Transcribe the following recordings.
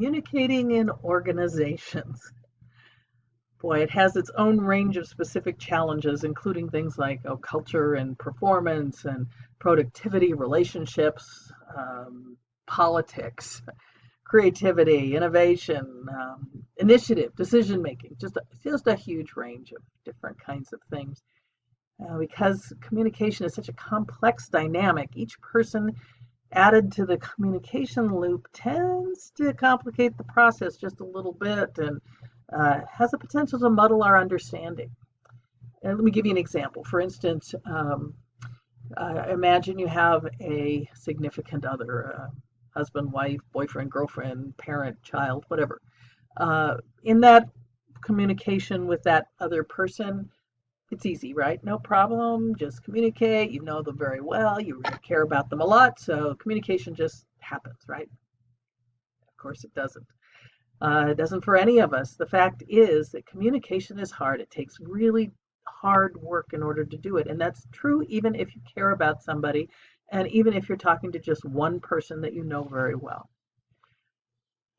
Communicating in organizations. Boy, it has its own range of specific challenges, including things like culture and performance and productivity, relationships, politics, creativity, innovation, initiative, decision making. Just a huge range of different kinds of things. Because communication is such a complex dynamic, each person added to the communication loop tends to complicate the process just a little bit and has the potential to muddle our understanding. And let me give you an example. For instance, imagine you have a significant other, husband, wife, boyfriend, girlfriend, parent, child, whatever. In that communication with that other person, it's easy, right? No problem. Just communicate. You know them very well. You really care about them a lot. So communication just happens, right? Of course, it doesn't. It doesn't for any of us. The fact is that communication is hard. It takes really hard work in order to do it. And that's true even if you care about somebody and even if you're talking to just one person that you know very well.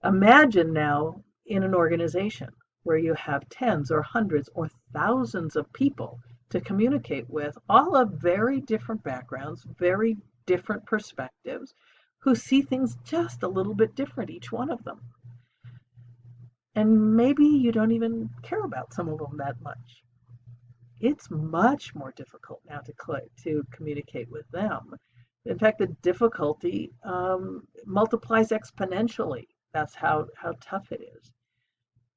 Imagine now in an organization where you have tens or hundreds or thousands of people to communicate with, all of very different backgrounds, very different perspectives, who see things just a little bit different, each one of them. And maybe you don't even care about some of them that much. It's much more difficult now to communicate with them. In fact, the difficulty multiplies exponentially. That's how tough it is.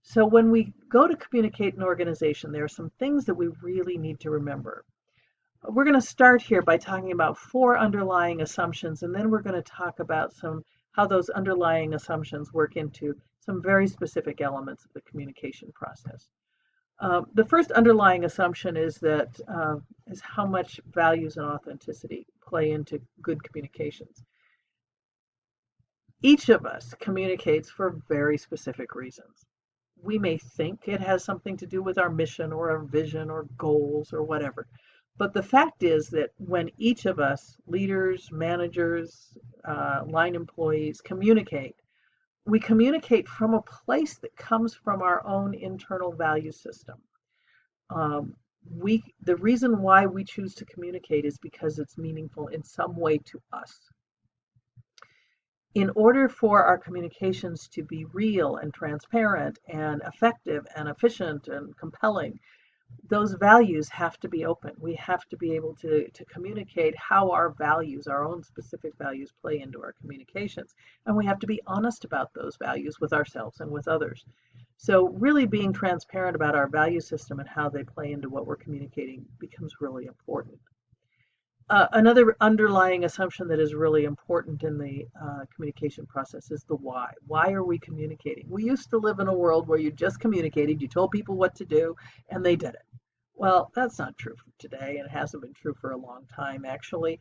So when we go to communicate in an organization, there are some things that we really need to remember. We're going to start here by talking about 4 underlying assumptions, and then we're going to talk about how those underlying assumptions work into some very specific elements of the communication process. The first underlying assumption is how much values and authenticity play into good communications. Each of us communicates for very specific reasons. We may think it has something to do with our mission or our vision or goals or whatever. But the fact is that when each of us, leaders, managers, line employees, we communicate from a place that comes from our own internal value system. The reason why we choose to communicate is because it's meaningful in some way to us. In order for our communications to be real and transparent and effective and efficient and compelling, those values have to be open. We have to be able to communicate how our values, our own specific values, play into our communications. And we have to be honest about those values with ourselves and with others. So really being transparent about our value system and how they play into what we're communicating becomes really important. Another underlying assumption that is really important in the communication process is the why. Why are we communicating? We used to live in a world where you just communicated, you told people what to do, and they did it. Well, that's not true today, and it hasn't been true for a long time, actually.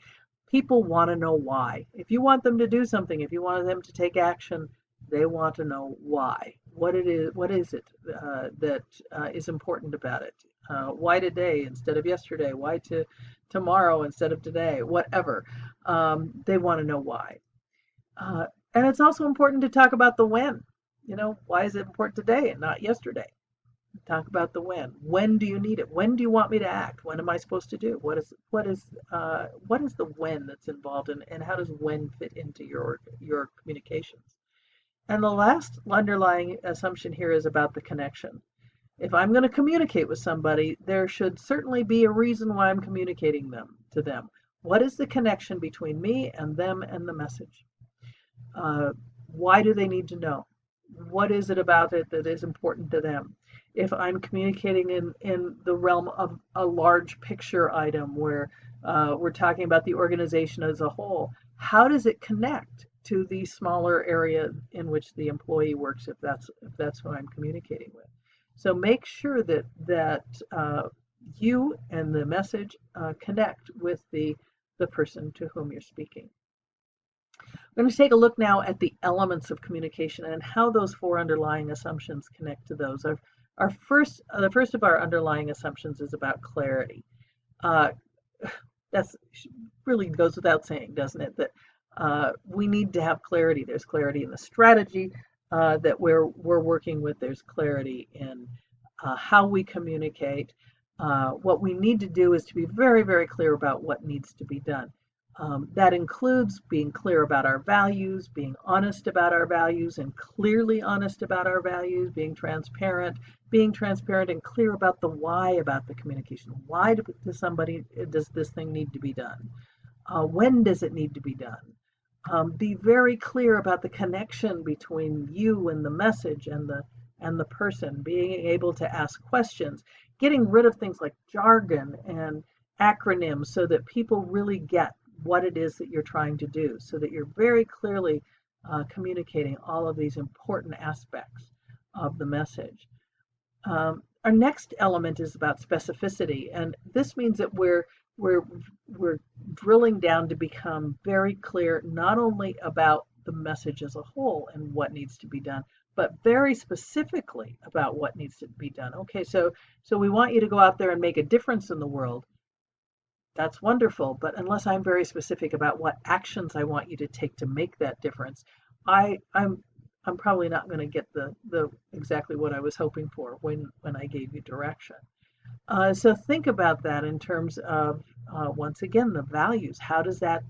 People want to know why. If you want them to do something, if you want them to take action, they want to know why. What is it that is important about it? Why today instead of yesterday? Why tomorrow instead of today? Whatever. They want to know why. And it's also important to talk about the when. Why is it important today and not yesterday? Talk about the when. When do you need it? When do you want me to act? When am I supposed to do? What is the when that's involved and how does when fit into your communications? And the last underlying assumption here is about the connection. If I'm going to communicate with somebody, there should certainly be a reason why I'm communicating to them. What is the connection between me and them and the message? Why do they need to know? What is it about it that is important to them? If I'm communicating in the realm of a large picture item where we're talking about the organization as a whole, how does it connect to the smaller area in which the employee works if that's who I'm communicating with? So make sure that you and the message connect with the person to whom you're speaking. We're going to take a look now at the elements of communication and how those 4 underlying assumptions connect to those. The first of our underlying assumptions is about clarity. That's really goes without saying, doesn't it? That we need to have clarity. There's clarity in the strategy. that we're working with. There's clarity in how we communicate. What we need to do is to be very, very clear about what needs to be done. That includes being clear about our values, being honest about our values, and clearly honest about our values, being transparent and clear about the why about the communication. Why does this thing need to be done? When does it need to be done? Be very clear about the connection between you and the message and the person. Being able to ask questions, getting rid of things like jargon and acronyms, so that people really get what it is that you're trying to do. So that you're very clearly communicating all of these important aspects of the message. Our next element is about specificity, and this means that we're we're drilling down to become very clear not only about the message as a whole and what needs to be done, but very specifically about what needs to be done. Okay, so we want you to go out there and make a difference in the world. That's wonderful, but unless I'm very specific about what actions I want you to take to make that difference, I'm probably not going to get the exactly what I was hoping for when I gave you direction. So think about that in terms of once again the values. How does that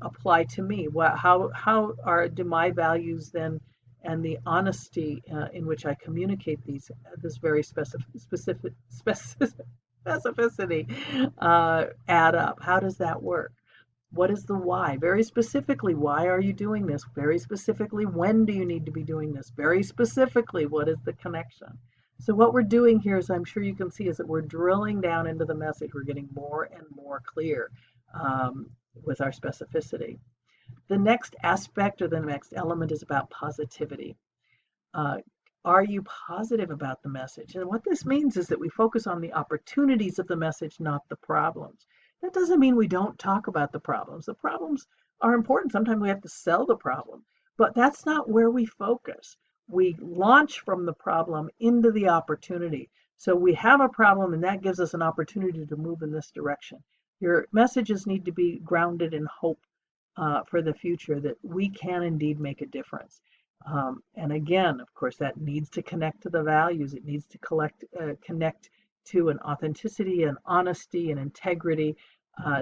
apply to me? Do my values then and the honesty in which I communicate this very specificity add up? How does that work? What is the why? Very specifically, why are you doing this? Very specifically, when do you need to be doing this? Very specifically, what is the connection? So what we're doing here, as I'm sure you can see, is that we're drilling down into the message. We're getting more and more clear with our specificity. The next aspect or the next element is about positivity. Uh, are you positive about the message? And what this means is that we focus on the opportunities of the message, not the problems. That doesn't mean we don't talk about the problems. The problems are important. Sometimes we have to sell the problem, but that's not where we focus. We launch from the problem into the opportunity. So we have a problem, and that gives us an opportunity to move in this direction. Your messages need to be grounded in hope for the future, that we can indeed make a difference. And again, of course, that needs to connect to the values. It needs to connect to an authenticity and honesty and integrity,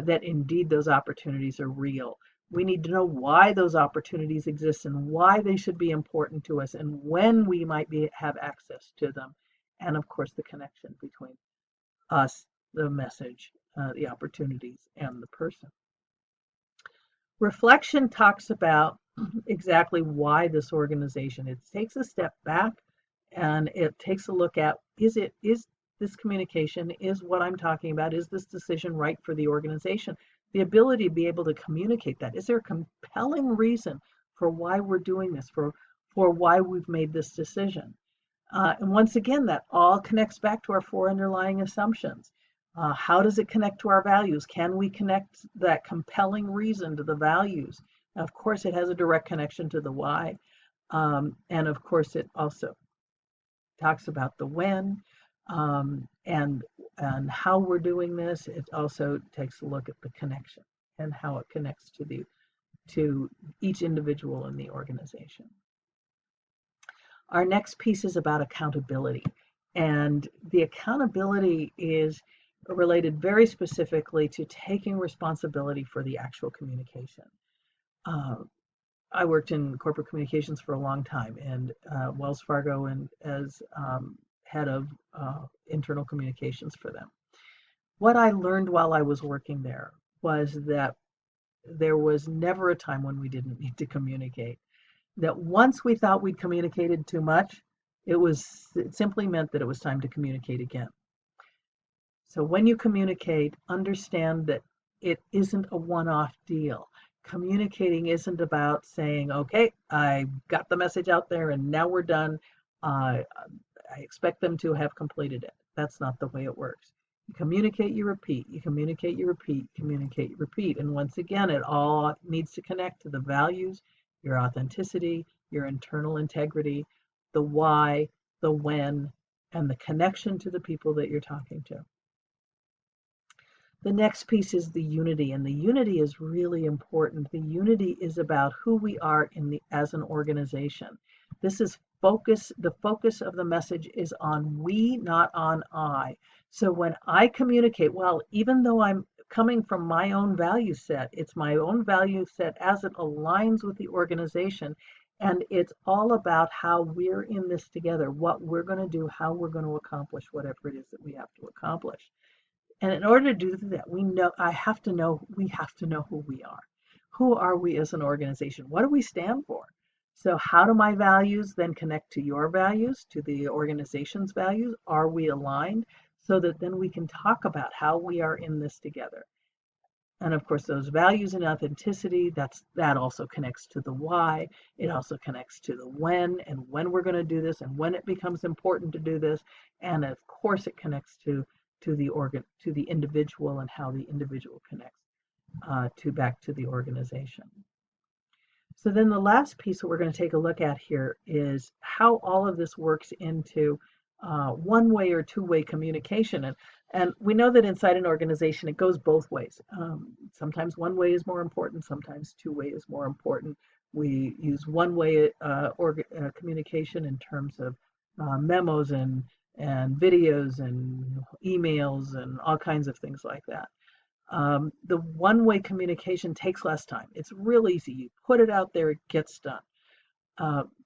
that indeed those opportunities are real. We need to know why those opportunities exist and why they should be important to us and when we might have access to them. And of course, the connection between us, the message, the opportunities, and the person. Reflection talks about exactly why this organization. It takes a step back and it takes a look at, is this communication, is what I'm talking about, is this decision right for the organization? The ability to be able to communicate that. Is there a compelling reason for why we're doing this, for why we've made this decision? And once again, that all connects back to our four underlying assumptions. How does it connect to our values? Can we connect that compelling reason to the values? Of course, it has a direct connection to the why. And of course, it also talks about the when and how we're doing this. It also takes a look at the connection and how it connects to each individual in the organization. Our next piece is about accountability. And the accountability is related very specifically to taking responsibility for the actual communication. I worked in corporate communications for a long time, and Wells Fargo, and as head of internal communications for them. What I learned while I was working there was that there was never a time when we didn't need to communicate. That once we thought we'd communicated too much, it simply meant that it was time to communicate again. So when you communicate, understand that it isn't a one-off deal. Communicating isn't about saying, okay, I got the message out there and now we're done. I expect them to have completed it. That's not the way it works. You communicate, you repeat, you communicate, you repeat, communicate, you repeat. And once again, it all needs to connect to the values, your authenticity, your internal integrity, the why, the when, and the connection to the people that you're talking to. The next piece is the unity, and the unity is really important. The unity is about who we are as an organization. This is focus. The focus of the message is on we, not on I. So when I communicate, well, even though I'm coming from my own value set, it's my own value set as it aligns with the organization. And it's all about how we're in this together, what we're going to do, how we're going to accomplish whatever it is that we have to accomplish. And in order to do that, we have to know who we are. Who are we as an organization? What do we stand for? So how do my values then connect to your values, to the organization's values? Are we aligned? So that then we can talk about how we are in this together. And of course, those values and authenticity, that also connects to the why. It also connects to the when we're going to do this and when it becomes important to do this. And of course, it connects to the individual and how the individual connects back to the organization. So then the last piece that we're going to take a look at here is how all of this works into one-way or two-way communication. And we know that inside an organization, it goes both ways. Sometimes one way is more important, sometimes two-way is more important. We use one-way communication in terms of memos and videos and emails and all kinds of things like that. The one-way communication takes less time. It's real easy. You put it out there, it gets done.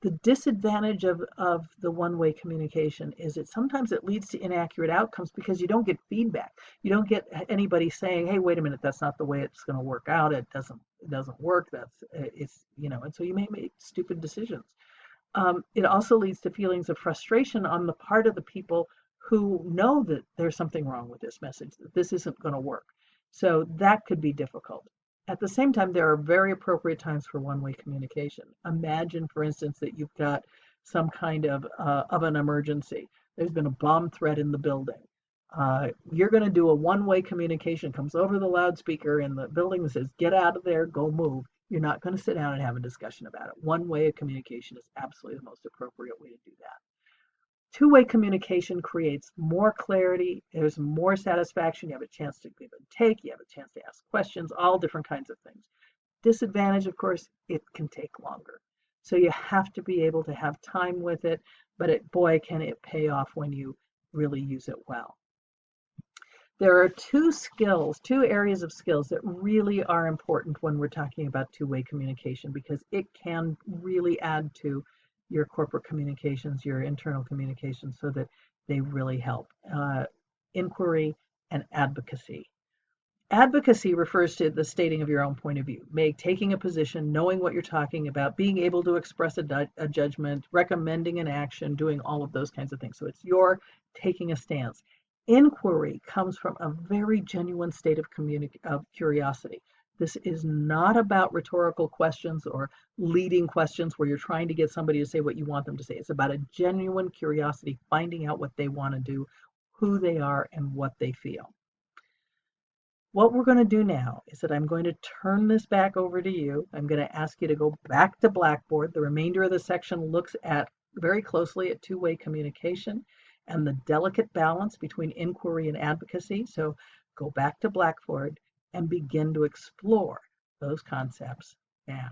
The disadvantage of the one-way communication is that sometimes it leads to inaccurate outcomes because you don't get feedback. You don't get anybody saying, "Hey, wait a minute, that's not the way it's going to work out. It doesn't work. And so you may make stupid decisions." It also leads to feelings of frustration on the part of the people who know that there's something wrong with this message, that this isn't going to work. So that could be difficult. At the same time, there are very appropriate times for one-way communication. Imagine, for instance, that you've got some kind of an emergency. There's been a bomb threat in the building. You're going to do a one-way communication, comes over the loudspeaker in the building and says, "Get out of there, go move." You're not going to sit down and have a discussion about it. One way of communication is absolutely the most appropriate way to do that. Two-way communication creates more clarity. There's more satisfaction. You have a chance to give and take. You have a chance to ask questions, all different kinds of things. Disadvantage, of course, it can take longer. So you have to be able to have time with it, but boy, can it pay off when you really use it well. There are two areas of skills that really are important when we're talking about two-way communication because it can really add to your corporate communications, your internal communications, so that they really help. Inquiry and advocacy. Advocacy refers to the stating of your own point of view, taking a position, knowing what you're talking about, being able to express a judgment, recommending an action, doing all of those kinds of things. So it's your taking a stance. Inquiry comes from a very genuine state of curiosity. This is not about rhetorical questions or leading questions where you're trying to get somebody to say what you want them to say. It's about a genuine curiosity, finding out what they want to do, who they are, and what they feel. What we're going to do now is that I'm going to turn this back over to you. I'm going to ask you to go back to Blackboard. The remainder of the section looks very closely at two-way communication and the delicate balance between inquiry and advocacy. So go back to Blackboard and begin to explore those concepts now.